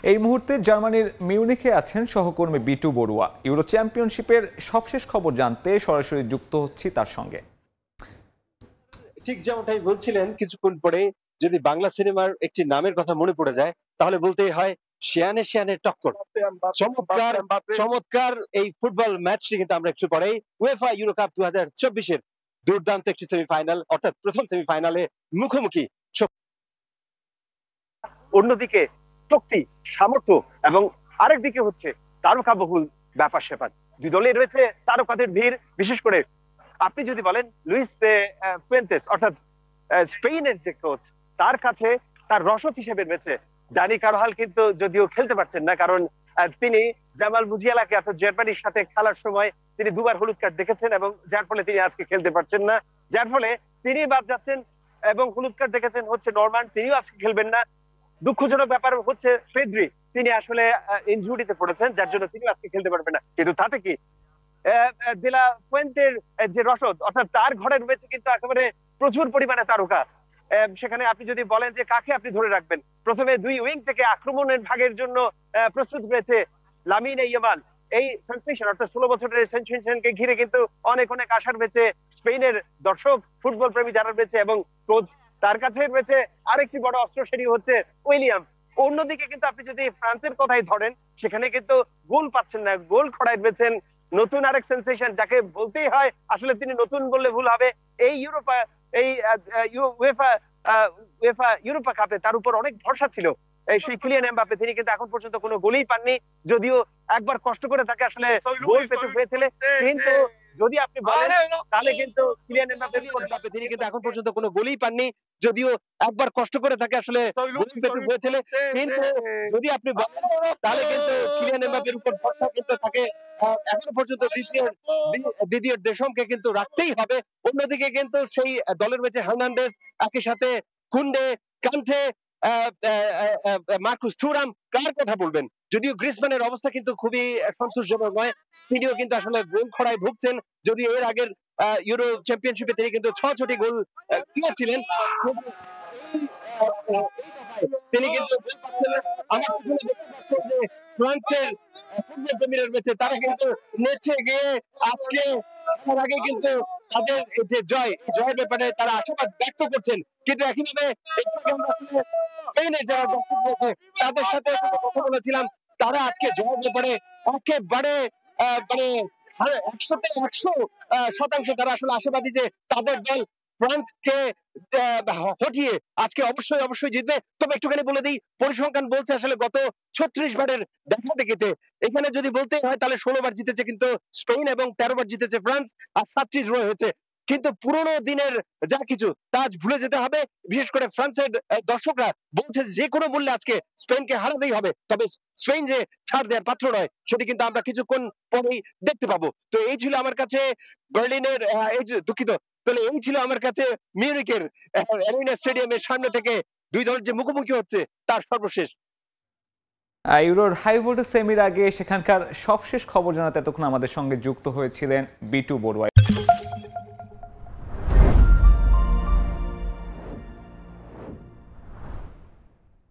এই মুহূর্তে জার্মানির মিউনিখে আছেন সহকর্মী বিটু বড়ুয়া। ইউরো চ্যাম্পিয়নশিপের সবশেষ খবর জানতে সরাসরি যুক্ত হচ্ছি তার সঙ্গে। ঠিক যেমনটাই বলছিলেন, কিছুক্ষণ পরে যদি বাংলা সিনেমার একটি নামের কথা মনে পড়ে যায় তাহলে বলতেই হয় শিয়ানে শিয়ানে টক্কর। চমৎকার চমৎকার এই ফুটবল ম্যাচটি কিন্তু আমরা একটু পরেই উয়েফা ইউরো কাপ 2024-এর দুর্দান্ত একটি সেমিফাইনাল, অর্থাৎ প্রথম সেমিফাইনালে মুখোমুখি। অন্যদিকে শক্তি, সামর্থ্য এবং আরেকদিকে হচ্ছে তারকাবহুল ব্যাপার স্যাপার। দুই দলে রয়েছে তারকাদের ভিড়। বিশেষ করে আপনি যদি বলেন লুইস ফুয়েন্তেস অর্থাৎ স্পেনের যে কোচ, তার কাছে তার রসদ হিসেবে রয়েছে ডানি কারভাল, কিন্তু যদিও খেলতে পারছেন না, কারণ তিনি জামাল মুজিয়ালাকে অর্থাৎ জার্মানির সাথে খেলার সময় তিনি দুবার হলুদ কার্ড দেখেছেন এবং যার ফলে তিনি আজকে খেলতে পারছেন না, যার ফলে তিনি বাদ যাচ্ছেন। এবং হলুদ কার্ড দেখেছেন হচ্ছে নরমান, তিনিও আজকে খেলবেন না। দুঃখজনক ব্যাপার হচ্ছে পেদ্রি, তিনি আসলে ইনজুরিতে পড়েছেন, যার জন্য তিনি আজকে খেলতে পারবেন না। কিন্তু তাতে কি দেলা ফুয়েন্তের যে রসদ, অর্থাৎ তার ঘরে রয়েছে কিন্তু একেবারে প্রচুর পরিমাণে তারকা। সেখানে আপনি যদি বলেন যে কাকে আপনি ধরে রাখবেন, প্রথমে দুই উইং থেকে আক্রমণের ভাগের জন্য প্রস্তুত হয়েছে লামিন ইয়ামাল। এই সেনসেশন অর্থাৎ 16 বছরের সেনসেশনকে ঘিরে কিন্তু অনেক অনেক আশা রয়েছে স্পেনের দর্শক, ফুটবল প্রেমী যারা রয়েছে এবং কোচ, তার কাছে রয়েছে আরেকটি বড় অস্ত্র, সেটি হচ্ছে উইলিয়াম। অন্যদিকে কিন্তু আপনি যদি ফ্রান্সের কথাই ধরেন, সেখানে কিন্তু গোল পাচ্ছেন না, গোল খড়ায় রয়েছেন নতুন আরেক সেনসেশন, যাকে বলতেই হয় আসলে তিনি নতুন বললে ভুল হবে। এই ইউরোপা, এই উয়েফা উয়েফা ইউরোপা কাপে তার উপর অনেক ভরসা ছিল এই সেই কিলিয়ান এমবাপ্পে, তিনি কিন্তু এখন পর্যন্ত কোনো গোলই পাননি, যদিও একবার কষ্ট করে তাকে আসলে গোল পেতে হয়েছিল। কিন্তু যদি আপনি বলেন তাহলে কিন্তু কিলিয়ান এমবাপ্পে তিনি কিন্তু এখন পর্যন্ত কোনো গোলই পাননি, যদিও একবার কষ্ট করে তাকে আসলে গোল পেতে হয়েছিল। কিন্তু যদি আপনি বলেন তাহলে কিন্তু কিলিয়ান এমবাপ্পের উপর ভরসা কিন্তু তাকে এখনো পর্যন্ত দ্বিতীয় দেশমকে কিন্তু রাখতেই হবে। অন্যদিকে কিন্তু সেই দলের রয়েছে হার্নান্দেজ, একই সাথে কুন্ডে, কান্টে, মার্কুস থুরাম, কার কথা বলবেন? যদিও গ্রিজম্যানের অবস্থা কিন্তু খুবই সন্তোষজনক নয়, তিনিও কিন্তু আসলে গোল খরায় ভুগছেন। যদিও এর আগের ইউরো চ্যাম্পিয়নশিপে তিনি কিন্তু 6টি গোল পেয়েছিলেন, তিনি কিন্তু আমার পিছনে দেখতে পাচ্ছেন যে ফ্রান্সের ফুটবল প্রেমীরা রয়েছে, তারা কিন্তু নেচে গিয়ে আজকে তার আগে কিন্তু তাদের যে জয়ের ব্যাপারে তারা আশাবাদ ব্যক্ত করছেন। কিন্তু একইভাবে স্পেনের যারা দর্শক রয়েছে তাদের সাথে কথা বলেছিলাম, তারা আজকে জয়ের ব্যাপারে একেবারে মানে 100% তারা আসলে আশাবাদী যে তাদের দল ফ্রান্সকে হটিয়ে আজকে অবশ্যই জিতবে। তবে একটুখানি বলে দিই, পরিসংখ্যান বলছে আসলে গত 36 বারের দেখা দেখিতে এখানে যদি বলতে হয় তাহলে 16 বার জিতেছে কিন্তু স্পেন এবং 13 বার জিতেছে ফ্রান্স, আর 7টি ড্র হয়েছে। কিন্তু পুরোনো দিনের যা কিছু তা আজ ভুলে যেতে হবে। বিশেষ করে ফ্রান্সের দর্শকরা বলছে যে কোনো মূল্যে আজকে স্পেনকে হারাতেই হবে। তবে স্পেন যে ছাড় দেওয়ার পাত্র নয় সেটি কিন্তু আমরা কিছুক্ষণ পরেই দেখতে পাবো। তো এই ছিল আমার কাছে বার্লিনের এই যে দুঃখিত, তাহলে এই ছিল আমার কাছে মিউনিখের অ্যারেনা স্টেডিয়ামের সামনে থেকে দুই দল যে মুখোমুখি হচ্ছে তার সর্বশেষ। ইউরোর হাই ভোল্টেজ সেমির আগে সেখানকার সবশেষ খবর জানাতে এতক্ষণ আমাদের সঙ্গে যুক্ত হয়েছিলেন বিটু বড়ুয়া।